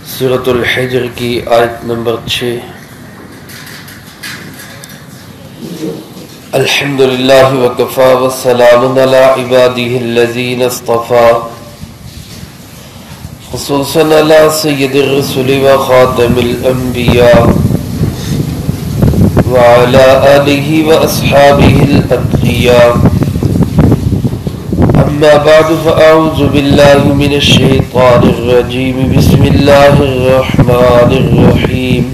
سورۃ الحجر کی آیت نمبر 6۔ الحمدللہ وکفی والسلام علی عبادہ الذین اصطفی، خصوصاً علی سید الرسل وخاتم الانبیاء وعلی آلہ واصحابہ الاتقیاء۔ اما بعد فاعوذ باللہ من الشیطان الرجیم، بسم اللہ الرحمن الرحیم۔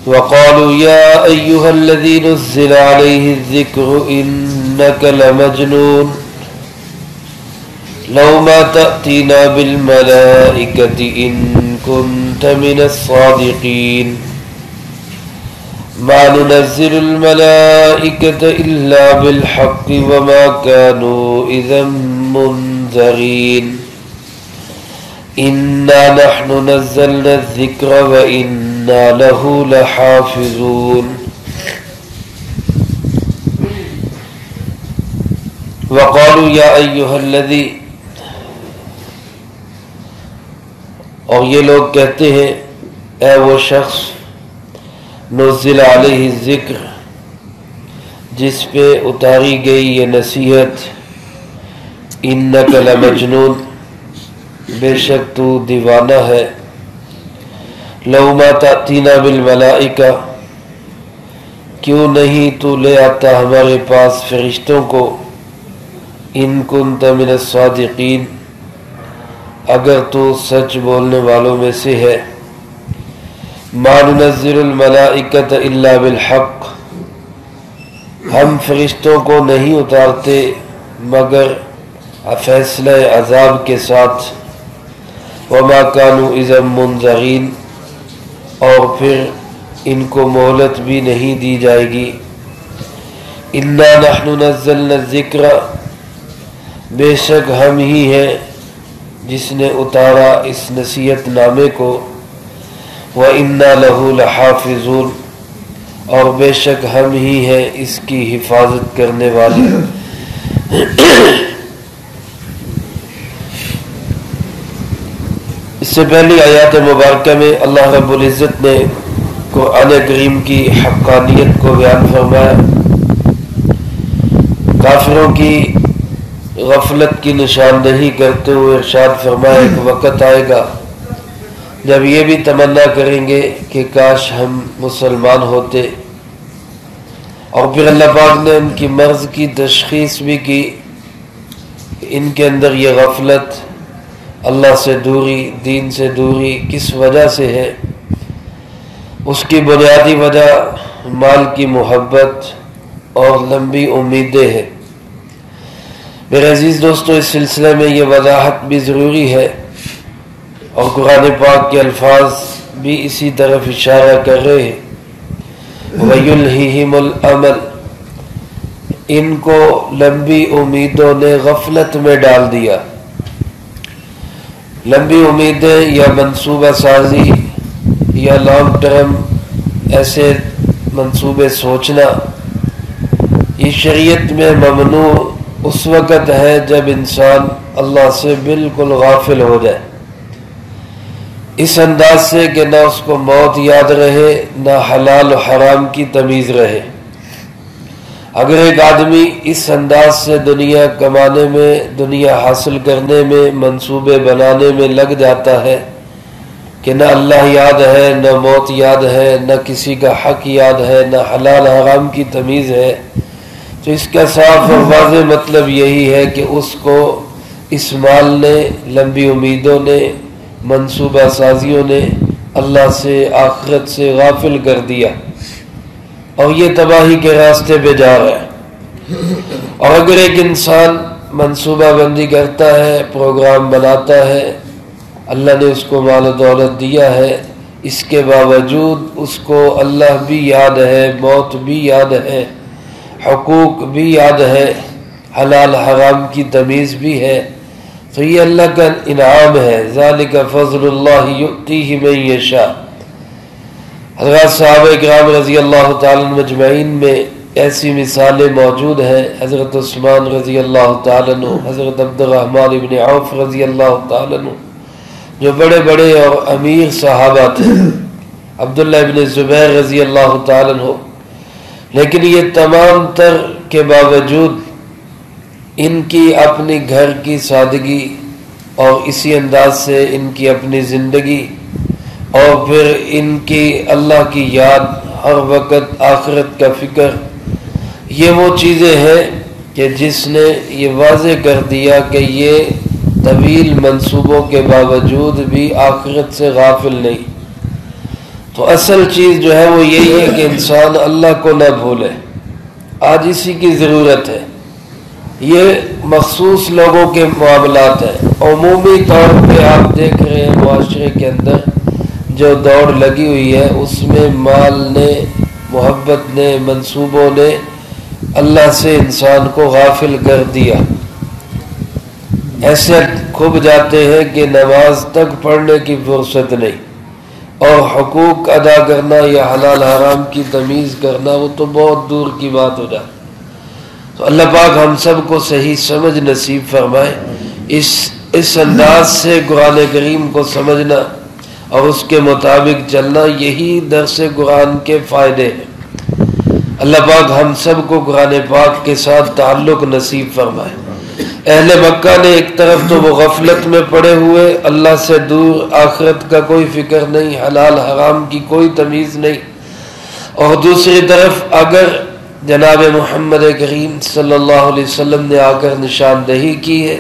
وقالوا يا أيها الذي نزل عليه الذكر إنك لمجنون لو ما تأتينا بالملائكة إن كنت من الصادقين ما ننزل الملائكة إلا بالحق وما كانوا إذا منذرين إنا نحن نزلنا الذكر وإنا له لحافظون۔ وقالوا يا أيها الذي، اور یہ لوگ کہتے ہیں اے وہ شخص نزل علیہ الذکر جس پہ اتاری گئی یہ نصیحت، انک لمجنون بے شک تو دیوانہ ہے، لو ما تأتینا بالملائکہ کیوں نہیں تو لے آتا ہمارے پاس فرشتوں کو، ان کنت من الصادقین اگر تو سچ بولنے والوں میں سے ہے، ما ننزل الملائکۃ الا بالحق ہم فرشتوں کو نہیں اتارتے مگر فیصلہ عذاب کے ساتھ، وما كانوا اذا منذرین اور پھر ان کو مہلت بھی نہیں دی جائے گی۔ انا نحن نزلنا الذکر بے شک ہم ہی ہیں جس نے اتارا اس نصیحت نامے کو، وَإِنَّا لَهُ لَحَافِظُونَ اور بے شک ہم ہی ہیں اس کی حفاظت کرنے والے۔ اس سے پہلی آیات مبارکہ میں اللہ رب العزت نے قرآن کریم کی حقانیت کو بیان فرمایا، کافروں کی غفلت کی نشاندہی کرتے ہوئے ارشاد فرمایا ایک وقت آئے گا جب یہ بھی تمنا کریں گے کہ کاش ہم مسلمان ہوتے، اور پھر اللہ پاک نے ان کی مرض کی تشخیص بھی کی، ان کے اندر یہ غفلت، اللہ سے دوری، دین سے دوری کس وجہ سے ہے؟ اس کی بنیادی وجہ مال کی محبت اور لمبی امیدیں ہیں۔ میرے عزیز دوستو، اس سلسلے میں یہ وضاحت بھی ضروری ہے اور قرآن پاک کے الفاظ بھی اسی طرف اشارہ کر رہے ہیں، وَيُلْهِهِمُ الْأَمَلِ ان کو لمبی امیدوں نے غفلت میں ڈال دیا۔ لمبی امیدیں یا منصوبہ سازی یا لانگ ٹرم ایسے منصوبے سوچنا یہ شریعت میں ممنوع اس وقت ہے جب انسان اللہ سے بالکل غافل ہو جائے، اس انداز سے کہ نہ اس کو موت یاد رہے نہ حلال و حرام کی تمیز رہے۔ اگر ایک آدمی اس انداز سے دنیا کمانے میں، دنیا حاصل کرنے میں، منصوبے بنانے میں لگ جاتا ہے کہ نہ اللہ یاد ہے، نہ موت یاد ہے، نہ کسی کا حق یاد ہے، نہ حلال حرام کی تمیز ہے، تو اس کا صاف اور واضح مطلب یہی ہے کہ اس کو اس مال نے، لمبی امیدوں نے، منصوبہ سازیوں نے اللہ سے، آخرت سے غافل کر دیا اور یہ تباہی کے راستے پہ جا رہا ہے۔ اور اگر ایک انسان منصوبہ بندی کرتا ہے، پروگرام بناتا ہے، اللہ نے اس کو مال و دولت دیا ہے، اس کے باوجود اس کو اللہ بھی یاد ہے، موت بھی یاد ہے، حقوق بھی یاد ہے، حلال حرام کی تمیز بھی ہے، تو یہ اللہ کا انعام ہے۔ ذالک فضل اللہ یؤتیہ من یشاء۔ حضرات صحابہ کرام رضی اللہ تعالیٰ عنہم مجمعین میں ایسی مثالیں موجود ہیں، حضرت عثمان رضی اللہ تعالیٰ عنہ، حضرت عبد الرحمن ابن عوف رضی اللہ تعالیٰ عنہ، جو بڑے بڑے اور امیر صحابہ تھے، عبداللہ ابن زبیر رضی اللہ تعالیٰ عنہ، لیکن یہ تمام تر کے باوجود ان کی اپنی گھر کی سادگی اور اسی انداز سے ان کی اپنی زندگی اور پھر ان کی اللہ کی یاد، ہر وقت آخرت کا فکر، یہ وہ چیزیں ہیں کہ جس نے یہ واضح کر دیا کہ یہ طویل منصوبوں کے باوجود بھی آخرت سے غافل نہیں۔ تو اصل چیز جو ہے وہ یہی ہے کہ انسان اللہ کو نہ بھولے، آج اسی کی ضرورت ہے۔ یہ مخصوص لوگوں کے معاملات ہیں، عمومی طور پہ آپ دیکھ رہے ہیں معاشرے کے اندر جو دوڑ لگی ہوئی ہے، اس میں مال نے، محبت نے، منصوبوں نے اللہ سے انسان کو غافل کر دیا۔ ایسے کھب جاتے ہیں کہ نماز تک پڑھنے کی فرصت نہیں، اور حقوق ادا کرنا یا حلال حرام کی تمیز کرنا وہ تو بہت دور کی بات ہو جاتی۔ تو اللہ پاک ہم سب کو صحیح سمجھ نصیب فرمائے۔ اس انداز سے قرآن کریم کو سمجھنا اور اس کے مطابق چلنا، یہی درس قرآن کے فائدے ہیں۔ اللہ پاک ہم سب کو قرآن پاک کے ساتھ تعلق نصیب فرمائے۔ اہل مکہ نے ایک طرف تو وہ غفلت میں پڑے ہوئے، اللہ سے دور، آخرت کا کوئی فکر نہیں، حلال حرام کی کوئی تمیز نہیں، اور دوسری طرف اگر جناب محمد کریم صلی اللہ علیہ وسلم نے آ کر نشاندہی کی ہے،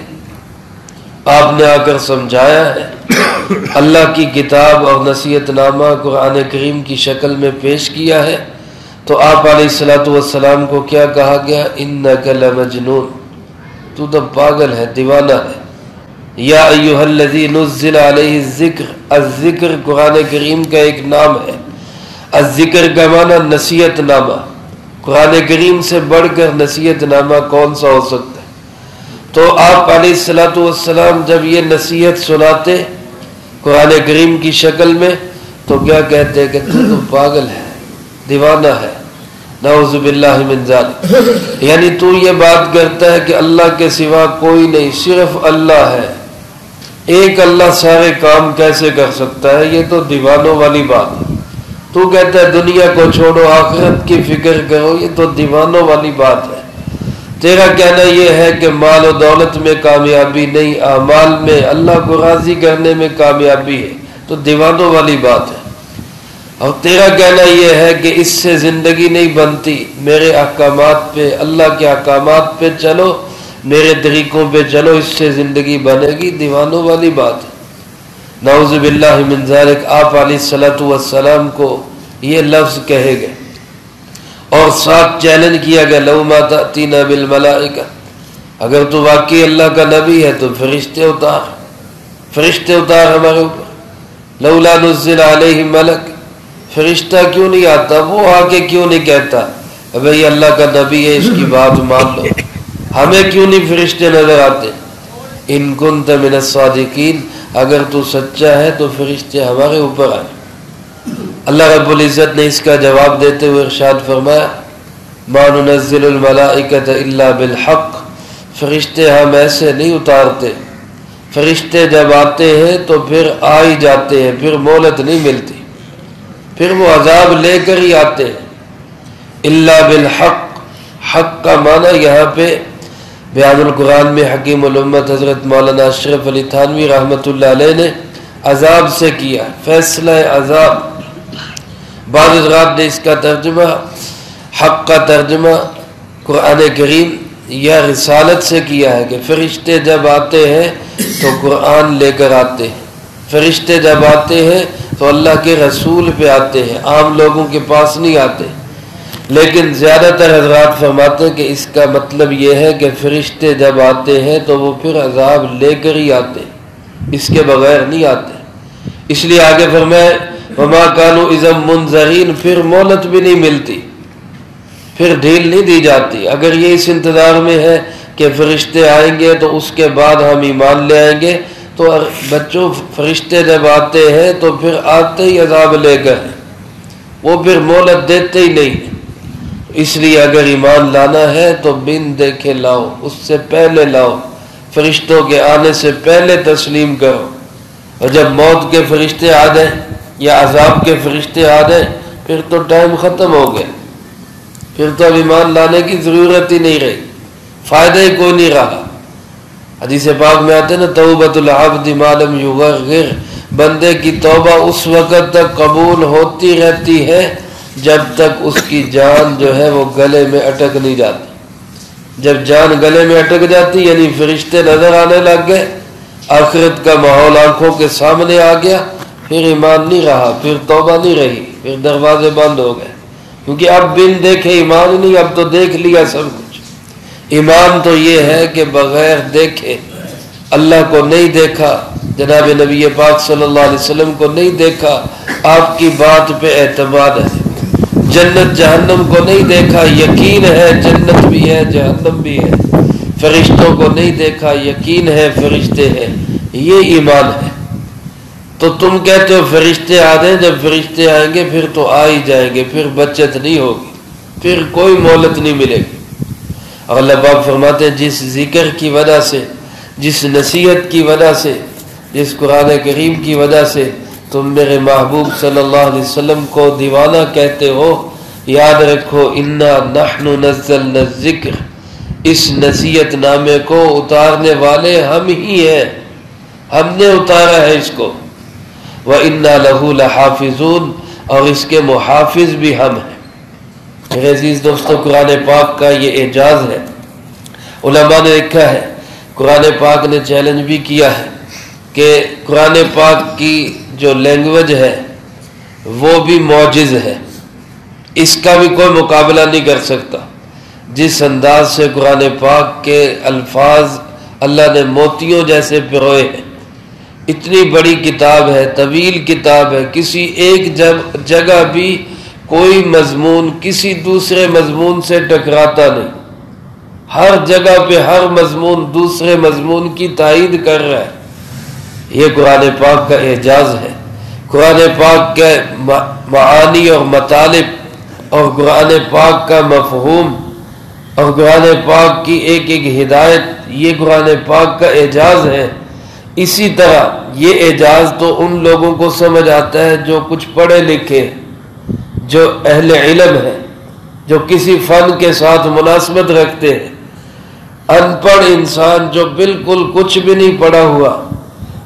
آپ نے آ کر سمجھایا ہے، اللہ کی کتاب اور نصیحت نامہ قرآن کریم کی شکل میں پیش کیا ہے، تو آپ علیہ السلام کو کیا کہا گیا؟ انک لمجنون، تو تو پاگل ہے، دیوانہ ہے۔ یا ایھا الذی نزل علیہ الذکر، الذکر قرآن کریم کا ایک نام ہے۔ الذکر کا معنی نصیحت نامہ، قرآن کریم سے بڑھ کر نصیحت نامہ کون سا ہو سکتا ہے؟ تو آپ علیہ السلام جب یہ نصیحت سناتے قرآن کریم کی شکل میں تو کیا کہتے کہ تو پاگل ہے، دیوانہ ہے، نعوذ باللہ من ذالک، یعنی تو یہ بات کرتا ہے کہ اللہ کے سوا کوئی نہیں، صرف اللہ ہے، ایک اللہ سارے کام کیسے کر سکتا ہے؟ یہ تو دیوانوں والی بات ہے۔ تو کہتا ہے دنیا کو چھوڑو، آخرت کی فکر کرو، یہ تو دیوانوں والی بات ہے۔ تیرا کہنا یہ ہے کہ مال و دولت میں کامیابی نہیں، اعمال میں اللہ کو راضی کرنے میں کامیابی ہے، تو دیوانوں والی بات ہے۔ اور تیرا کہنا یہ ہے کہ اس سے زندگی نہیں بنتی، میرے احکامات پہ، اللہ کے احکامات پہ چلو، میرے طریقوں پہ چلو، اس سے زندگی بنے گی، دیوانوں والی بات ہے۔ نعوذ باللہ من ذالک، آپ علیہ السلام کو یہ لفظ کہے گئے، اور ساتھ چیلنج کیا گیا، لو ما تأتینا بالملائکہ، اگر تو واقعی اللہ کا نبی ہے تو فرشتے اتار ہمارے اوپر، لولا نزل علیہ ملک، فرشتہ کیوں نہیں آتا؟ وہ آ کے کیوں نہیں کہتا بھئی اللہ کا نبی ہے، اس کی بات مان لو؟ ہمیں کیوں نہیں فرشتے نظر آتے؟ ان کنت من الصادقین، اگر تو سچا ہے تو فرشتے ہمارے اوپر آئے۔ اللہ رب العزت نے اس کا جواب دیتے ہوئے ارشاد فرمایا، ما ننزل الملائکۃ الا بالحق، فرشتے ہم ایسے نہیں اتارتے، فرشتے جب آتے ہیں تو پھر آ ہی جاتے ہیں، پھر مہلت نہیں ملتی، پھر وہ عذاب لے کر ہی آتے ہیں۔ الا بالحق، حق کا معنی یہاں پہ بیان القرآن میں حکیم الامت حضرت مولانا اشرف علی تھانوی رحمۃ اللہ علیہ نے عذاب سے کیا، فیصلہ عذاب۔ بعض حضرات نے اس کا ترجمہ، حق کا ترجمہ قرآن کریم یا رسالت سے کیا ہے کہ فرشتے جب آتے ہیں تو قرآن لے کر آتے ہیں، فرشتے جب آتے ہیں تو اللہ کے رسول پہ آتے ہیں، عام لوگوں کے پاس نہیں آتے۔ لیکن زیادہ تر حضرات فرماتے ہیں کہ اس کا مطلب یہ ہے کہ فرشتے جب آتے ہیں تو وہ پھر عذاب لے کر ہی آتے، اس کے بغیر نہیں آتے۔ اس لیے آگے فرمائے وما کانوا اذا منذرین، پھر مہلت بھی نہیں ملتی، پھر ڈھیل نہیں دی جاتی۔ اگر یہ اس انتظار میں ہے کہ فرشتے آئیں گے تو اس کے بعد ہم ایمان لے آئیں گے، تو بچوں فرشتے جب آتے ہیں تو پھر آتے ہی عذاب لے کر، وہ پھر مہلت دیتے ہی نہیں۔ اس لیے اگر ایمان لانا ہے تو بن دیکھے لاؤ، اس سے پہلے لاؤ، فرشتوں کے آنے سے پہلے تسلیم کرو۔ اور جب موت کے فرشتے آ جائیں یا عذاب کے فرشتے آ جائیں پھر تو ٹائم ختم ہو گیا، پھر تو اب ایمان لانے کی ضرورت ہی نہیں رہی، فائدہ ہی کوئی نہیں رہا۔ حدیث پاک میں آتے نا توبۃ العبد ما لم یغرغر، بندے کی توبہ اس وقت تک قبول ہوتی رہتی ہے جب تک اس کی جان جو ہے وہ گلے میں اٹک نہیں جاتی۔ جب جان گلے میں اٹک جاتی یعنی فرشتے نظر آنے لگ گئے، آخرت کا ماحول آنکھوں کے سامنے آ گیا، پھر ایمان نہیں رہا، پھر توبہ نہیں رہی، پھر دروازے بند ہو گئے، کیونکہ اب بن دیکھے ایمان نہیں، اب تو دیکھ لیا سب کچھ۔ ایمان تو یہ ہے کہ بغیر دیکھے، اللہ کو نہیں دیکھا، جناب نبی پاک صلی اللہ علیہ وسلم کو نہیں دیکھا، آپ کی بات پہ اعتماد ہے، جنت جہنم کو نہیں دیکھا، یقین ہے جنت بھی ہے جہنم بھی ہے، فرشتوں کو نہیں دیکھا، یقین ہے فرشتے ہیں، یہ ایمان ہے۔ تو تم کہتے ہو فرشتے آ جائیں، جب فرشتے آئیں گے پھر تو آ ہی جائیں گے، پھر بچت نہیں ہوگی، پھر کوئی مہلت نہیں ملے گی۔ اور اللہ پاک فرماتے ہیں جس ذکر کی وجہ سے، جس نصیحت کی وجہ سے، جس قرآن کریم کی وجہ سے تم میرے محبوب صلی اللہ علیہ وسلم کو دیوانہ کہتے ہو، یاد رکھو انا نحن نزلنا الذکر، اس نصیحت نامے کو اتارنے والے ہم ہی ہیں، ہم نے اتارا ہے اس کو، وَإِنَّا لَهُ لَحَافِظُونَ، اور اس کے محافظ بھی ہم ہیں۔ میرے عزیز دوستو، قرآن پاک کا یہ اعجاز ہے۔ علماء نے لکھا ہے، قرآن پاک نے چیلنج بھی کیا ہے کہ قرآن پاک کی جو لینگویج ہے وہ بھی معجز ہے، اس کا بھی کوئی مقابلہ نہیں کر سکتا۔ جس انداز سے قرآن پاک کے الفاظ اللہ نے موتیوں جیسے پروئے ہیں، اتنی بڑی کتاب ہے، طویل کتاب ہے، کسی ایک جگہ بھی کوئی مضمون کسی دوسرے مضمون سے ٹکراتا نہیں، ہر جگہ پہ ہر مضمون دوسرے مضمون کی تائید کر رہا ہے۔ یہ قرآن پاک کا اعجاز ہے۔ قرآن پاک کے معانی اور مطالب اور قرآن پاک کا مفہوم اور قرآن پاک کی ایک ایک ہدایت، یہ قرآن پاک کا اعجاز ہے۔ اسی طرح یہ اعجاز تو ان لوگوں کو سمجھ آتا ہے جو کچھ پڑھے لکھے، جو اہل علم ہے، جو کسی فن کے ساتھ مناسبت رکھتے ہیں۔ ان پڑھ انسان جو بالکل کچھ بھی نہیں پڑھا ہوا،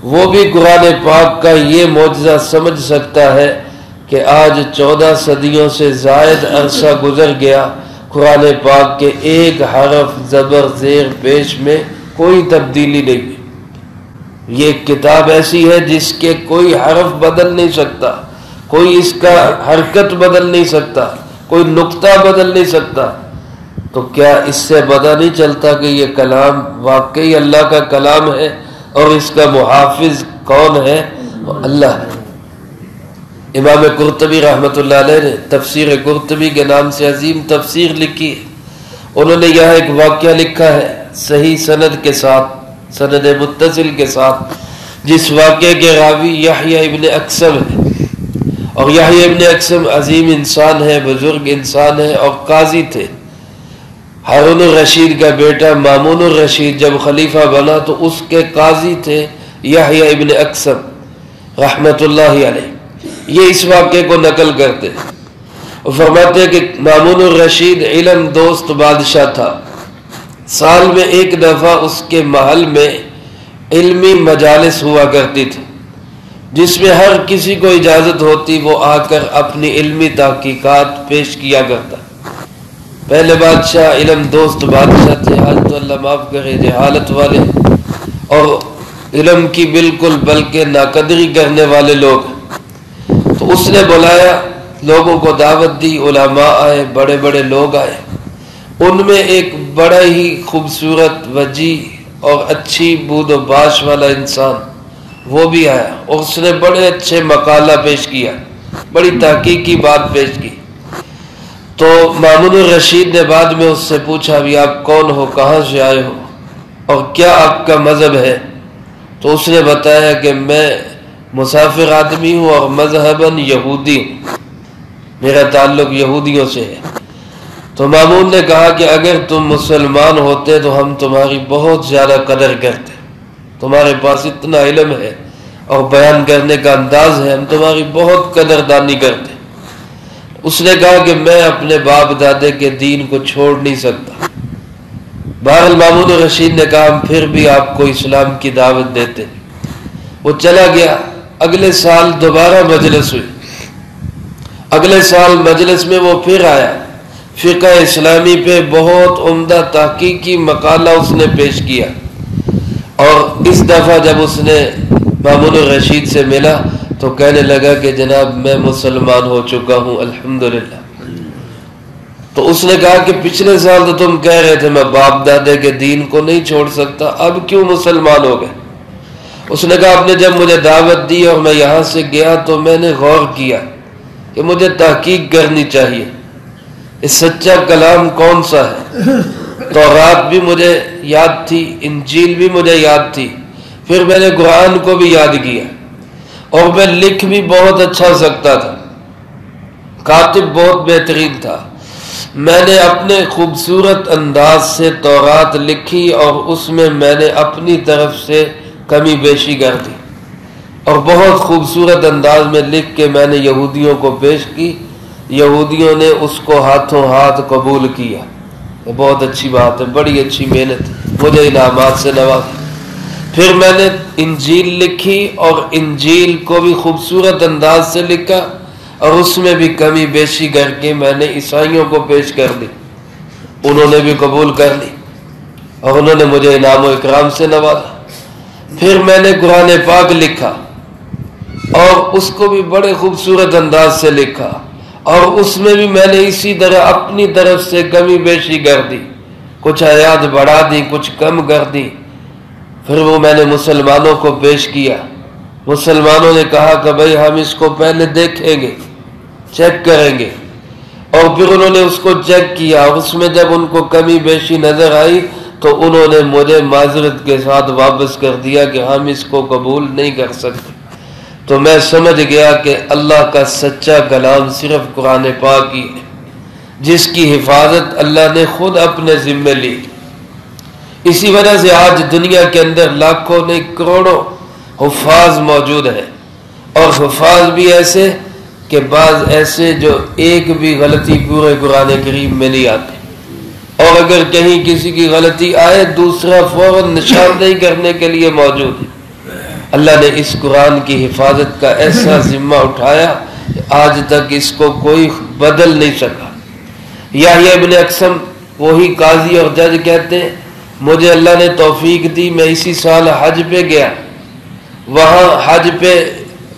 وہ بھی قرآن پاک کا یہ معجزہ سمجھ سکتا ہے کہ آج 14 صدیوں سے زائد عرصہ گزر گیا، قرآن پاک کے ایک حرف زبر زیر پیش میں کوئی تبدیلی نہیں ہوئی۔ یہ ایک کتاب ایسی ہے جس کے کوئی حرف بدل نہیں سکتا، کوئی اس کا حرکت بدل نہیں سکتا، کوئی نقطہ بدل نہیں سکتا۔ تو کیا اس سے پتہ نہیں چلتا کہ یہ کلام واقعی اللہ کا کلام ہے اور اس کا محافظ کون ہے؟ اللہ ہے۔ امام قرطبی رحمۃ اللہ علیہ نے تفسیر قرطبی کے نام سے عظیم تفسیر لکھی ہے۔ انہوں نے یہاں ایک واقعہ لکھا ہے صحیح سند کے ساتھ، سند متصل کے ساتھ، جس واقعے کے راوی یحییٰ ابن اقسم ہے، اور یحییٰ ابن اقسم عظیم انسان ہے، بزرگ انسان ہے اور قاضی تھے۔ ہارون الرشید کا بیٹا مامون الرشید جب خلیفہ بنا تو اس کے قاضی تھے یحییٰ ابن اقسم رحمۃ اللہ علیہ۔ یہ اس واقعے کو نقل کرتے اور فرماتے ہیں کہ مامون الرشید علم دوست بادشاہ تھا۔ سال میں ایک دفعہ اس کے محل میں علمی مجالس ہوا کرتی تھی، جس میں ہر کسی کو اجازت ہوتی وہ آ کر اپنی علمی تحقیقات پیش کیا کرتا۔ پہلے بادشاہ علم دوست بادشاہ تھے، آج تو اللہ معاف کرے جہالت والے اور علم کی بالکل بلکہ ناقدری کرنے والے لوگ۔ تو اس نے بلایا، لوگوں کو دعوت دی، علماء آئے، بڑے بڑے لوگ آئے۔ ان میں ایک بڑا ہی خوبصورت وجیح اور اچھی بود و باش والا انسان وہ بھی آیا، اور اس نے بڑے اچھے مقالہ پیش کیا، بڑی تحقیق کی بات پیش کی۔ تو مامون الرشید نے بعد میں اس سے پوچھا بھی آپ کون ہو، کہاں سے آئے ہو اور کیا آپ کا مذہب ہے؟ تو اس نے بتایا کہ میں مسافر آدمی ہوں اور مذہباً یہودی ہوں، میرا تعلق یہودیوں سے ہے۔ تو مامون نے کہا کہ اگر تم مسلمان ہوتے تو ہم تمہاری بہت زیادہ قدر کرتے، تمہارے پاس اتنا علم ہے اور بیان کرنے کا انداز ہے، ہم تمہاری بہت قدردانی کرتے۔ اس نے کہا کہ میں اپنے باپ دادے کے دین کو چھوڑ نہیں سکتا۔ بہرحال مامون رشید نے کہا ہم پھر بھی آپ کو اسلام کی دعوت دیتے۔ وہ چلا گیا۔ اگلے سال دوبارہ مجلس ہوئی، اگلے سال مجلس میں وہ پھر آیا، فقہ اسلامی پہ بہت عمدہ تحقیقی مقالہ اس نے پیش کیا، اور اس دفعہ جب اس نے مامون رشید سے ملا تو کہنے لگا کہ جناب میں مسلمان ہو چکا ہوں الحمدللہ۔ تو اس نے کہا کہ پچھلے سال تو تم کہہ رہے تھے میں باپ دادے کے دین کو نہیں چھوڑ سکتا، اب کیوں مسلمان ہو گئے؟ اس نے کہا آپ نے جب مجھے دعوت دی اور میں یہاں سے گیا تو میں نے غور کیا کہ مجھے تحقیق کرنی چاہیے، یہ سچا کلام کون سا ہے۔ تورات بھی مجھے یاد تھی، انجیل بھی مجھے یاد تھی، پھر میں نے قرآن کو بھی یاد کیا، اور میں لکھ بھی بہت اچھا سکتا تھا، کاتب بہت بہترین تھا۔ میں نے اپنے خوبصورت انداز سے تورات لکھی اور اس میں نے اپنی طرف سے کمی بیشی کر دی، اور بہت خوبصورت انداز میں لکھ کے میں نے یہودیوں کو پیش کی، یہودیوں نے اس کو ہاتھوں ہاتھ قبول کیا۔ یہ بہت اچھی بات ہے، بڑی اچھی محنت، مجھے انعامات سے نوازا۔ پھر میں نے انجیل لکھی اور انجیل کو بھی خوبصورت انداز سے لکھا، اور اس میں بھی کمی بیشی کر کے میں نے عیسائیوں کو پیش کر دی، انہوں نے بھی قبول کر لی اور انہوں نے مجھے انعام و اکرام سے نوازا۔ پھر میں نے قرآن پاک لکھا اور اس کو بھی بڑے خوبصورت انداز سے لکھا، اور اس میں بھی میں نے اسی طرح اپنی طرف سے کمی بیشی کر دی، کچھ آیات بڑھا دی، کچھ کم کر دی۔ پھر وہ میں نے مسلمانوں کو پیش کیا، مسلمانوں نے کہا کہ بھئی ہم اس کو پہلے دیکھیں گے، چیک کریں گے، اور پھر انہوں نے اس کو چیک کیا، اور اس میں جب ان کو کمی بیشی نظر آئی تو انہوں نے مجھے معذرت کے ساتھ واپس کر دیا کہ ہم اس کو قبول نہیں کر سکتے۔ تو میں سمجھ گیا کہ اللہ کا سچا کلام صرف قرآن پاک ہی ہے، جس کی حفاظت اللہ نے خود اپنے ذمے لی۔ اسی وجہ سے آج دنیا کے اندر لاکھوں نہیں کروڑوں حفاظ موجود ہیں، اور حفاظ بھی ایسے کہ بعض ایسے جو ایک بھی غلطی پورے قرآن کریم میں نہیں آتی، اور اگر کہیں کسی کی غلطی آئے دوسرا فوراً نشاندہی کرنے کے لیے موجود ہے۔ اللہ نے اس قرآن کی حفاظت کا ایسا ذمہ اٹھایا کہ آج تک اس کو کوئی بدل نہیں سکا۔ یحییٰ ابن اقسم وہی قاضی اور جج کہتے ہیں مجھے اللہ نے توفیق دی، میں اسی سال حج پہ گیا، وہاں حج پہ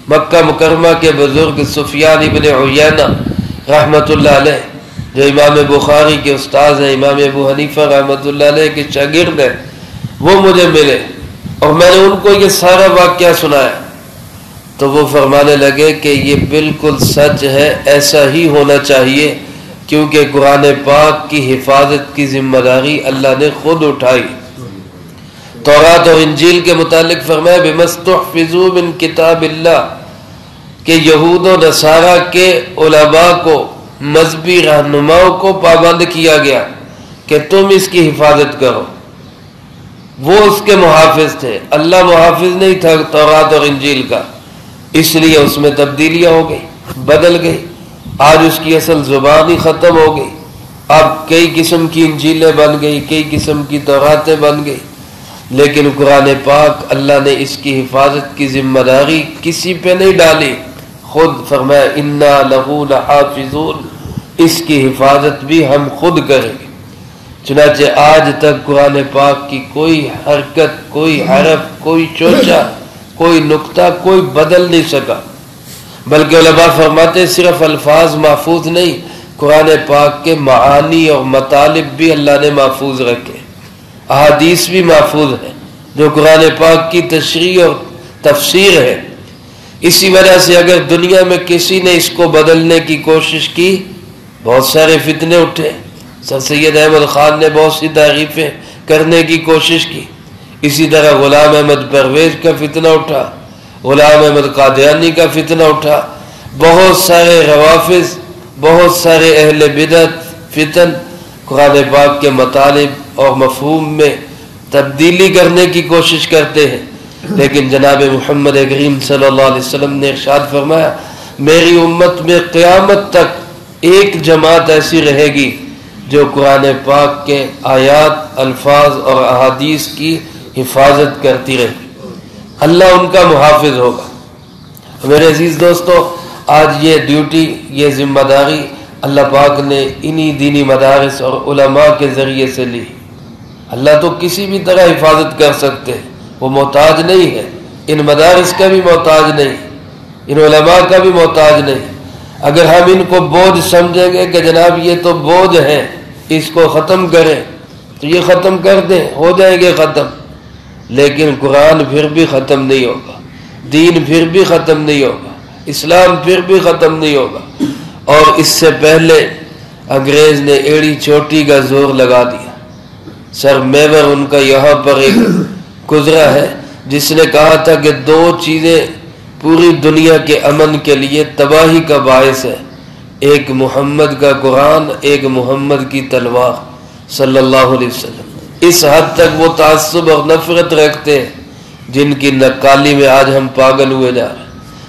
مکہ مکرمہ کے بزرگ سفیان ابن عیینہ رحمۃ اللہ علیہ جو امام بخاری کے استاذ ہیں، امام ابو حنیفہ رحمۃ اللہ علیہ کے شاگرد ہیں، وہ مجھے ملے اور میں نے ان کو یہ سارا واقعہ سنایا، تو وہ فرمانے لگے کہ یہ بالکل سچ ہے، ایسا ہی ہونا چاہیے، کیونکہ قرآن پاک کی حفاظت کی ذمہ داری اللہ نے خود اٹھائی۔ تورات اور انجیل کے متعلق فرمایا بِمَسْتُحْفِظُوا مِن کتاب اللہ، کہ یہود و نصارہ کے علماء کو، مذہبی رہنماؤں کو پابند کیا گیا کہ تم اس کی حفاظت کرو، وہ اس کے محافظ تھے، اللہ محافظ نہیں تھا تورات اور انجیل کا، اس لیے اس میں تبدیلیاں ہو گئی، بدل گئی، آج اس کی اصل زبان ہی ختم ہو گئی، اب کئی قسم کی انجیلیں بن گئی، کئی قسم کی توراتیں بن گئی، لیکن قرآن پاک اللہ نے اس کی حفاظت کی ذمہ داری کسی پہ نہیں ڈالی، خود فرمایا اِنَّا لَهُ لَحَافِظُونَ، اس کی حفاظت بھی ہم خود کریں گے۔ چنانچہ آج تک قرآن پاک کی کوئی حرکت، کوئی حرف، کوئی چوچا، کوئی نقطہ کوئی بدل نہیں سکا، بلکہ علماء فرماتے ہیں صرف الفاظ محفوظ نہیں، قرآن پاک کے معانی اور مطالب بھی اللہ نے محفوظ رکھے، احادیث بھی محفوظ ہے جو قرآن پاک کی تشریح اور تفسیر ہے۔ اسی وجہ سے اگر دنیا میں کسی نے اس کو بدلنے کی کوشش کی، بہت سارے فتنے اٹھے، سر سید احمد خان نے بہت سی تعریفیں کرنے کی کوشش کی، اسی طرح غلام احمد پرویز کا فتنہ اٹھا، غلام احمد قادیانی کا فتنہ اٹھا، بہت سارے روافظ، بہت سارے اہل بدعت فتن قرآن پاک کے مطالب اور مفہوم میں تبدیلی کرنے کی کوشش کرتے ہیں، لیکن جناب محمد کریم صلی اللہ علیہ وسلم نے ارشاد فرمایا میری امت میں قیامت تک ایک جماعت ایسی رہے گی جو قرآن پاک کے آیات، الفاظ اور احادیث کی حفاظت کرتی رہے، اللہ ان کا محافظ ہوگا۔ میرے عزیز دوستو، آج یہ ڈیوٹی، یہ ذمہ داری اللہ پاک نے انہی دینی مدارس اور علماء کے ذریعے سے لی۔ اللہ تو کسی بھی طرح حفاظت کر سکتے ہیں، وہ محتاج نہیں ہے، ان مدارس کا بھی محتاج نہیں، ان علماء کا بھی محتاج نہیں۔ اگر ہم ان کو بوجھ سمجھیں گے کہ جناب یہ تو بوجھ ہے، اس کو ختم کریں، تو یہ ختم کر دیں، ہو جائیں گے ختم، لیکن قرآن پھر بھی ختم نہیں ہوگا، دین پھر بھی ختم نہیں ہوگا، اسلام پھر بھی ختم نہیں ہوگا۔ اور اس سے پہلے انگریز نے ایڑی چوٹی کا زور لگا دیا۔ سر میور ان کا یہاں پر ایک گزرا ہے جس نے کہا تھا کہ دو چیزیں پوری دنیا کے امن کے لیے تباہی کا باعث ہے، ایک محمد کا قرآن، ایک محمد کی تلوار صلی اللہ علیہ وسلم۔ اس حد تک وہ تعصب اور نفرت رکھتے ہیں جن کی نقالی میں آج ہم پاگل ہوئے جا رہے ہیں۔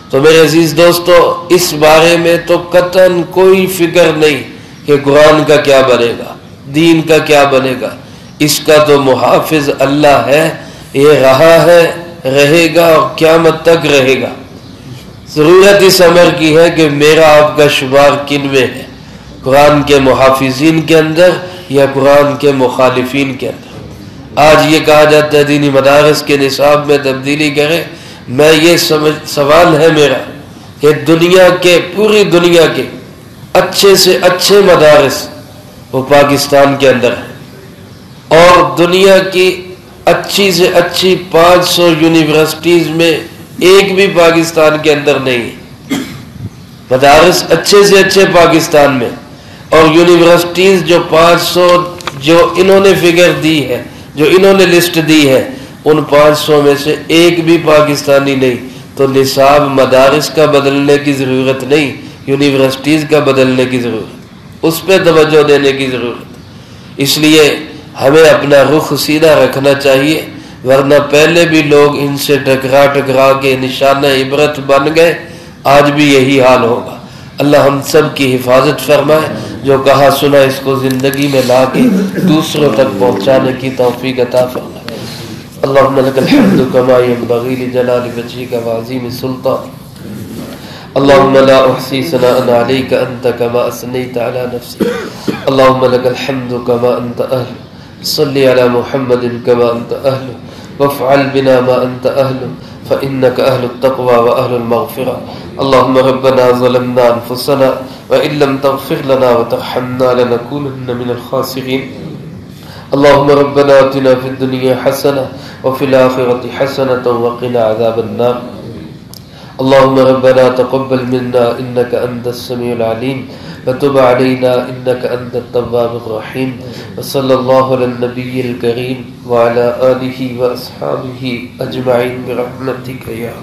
تو میرے عزیز دوستو، اس بارے میں تو قطعاً کوئی فکر نہیں کہ قرآن کا کیا بنے گا، دین کا کیا بنے گا، اس کا تو محافظ اللہ ہے، یہ رہا ہے، رہے گا اور قیامت تک رہے گا۔ ضرورت اس امر کی ہے کہ میرا آپ کا شمار کن میں ہے، قرآن کے محافظین کے اندر یا قرآن کے مخالفین کے اندر۔ آج یہ کہا جاتا ہے دینی مدارس کے نصاب میں تبدیلی کرے، میں یہ سوال ہے میرا کہ دنیا کے، پوری دنیا کے اچھے سے اچھے مدارس وہ پاکستان کے اندر ہیں، اور دنیا کی اچھی سے اچھی 500 یونیورسٹیز میں ایک بھی پاکستان کے اندر نہیں ہے۔ مدارس اچھے سے اچھے پاکستان میں، اور یونیورسٹیز جو 500 جو انہوں نے فگر دی ہے، جو انہوں نے لسٹ دی ہے، ان 500 میں سے ایک بھی پاکستانی نہیں۔ تو نصاب مدارس کا بدلنے کی ضرورت نہیں، یونیورسٹیز کا بدلنے کی ضرورت، اس پہ توجہ دینے کی ضرورت۔ اس لیے ہمیں اپنا رخ سیدھا رکھنا چاہیے، ورنہ پہلے بھی لوگ ان سے ٹکرا کے نشانہ عبرت بن گئے، آج بھی یہی حال ہوگا۔ اللہ ہم سب کی حفاظت فرمائے، جو کہا سنا اس کو زندگی میں لا کے دوسروں تک پہنچانے کی توفیق عطا فرمائے۔ اللهم لك الحمد كما ينبغي لجلال وجهك وعظيم سلطانك، اللهم لا أحصي ثناء عليك أنت كما أثنيت على نفسك، اللهم لك الحمد كما أنت أهل، صل على محمد كما أنت أهل، وافعل بنا ما أنت أهل، فإنك أهل التقوى وأهل المغفرة۔ اللهم ربنا ظلمنا أنفسنا وإن لم تغفر لنا وترحمنا لنكونن من الخاسرين۔ اللهم ربنا آتنا في الدنيا حسنة وفي الآخرة حسنة وقنا عذاب النار۔ اللهم ربنا تقبل منا إنك أنت السميع العليم وتب علينا إنك أنت التواب الرحيم، وصلى الله على النبي الكريم وعلى آله وأصحابه أجمعين برحمتك يا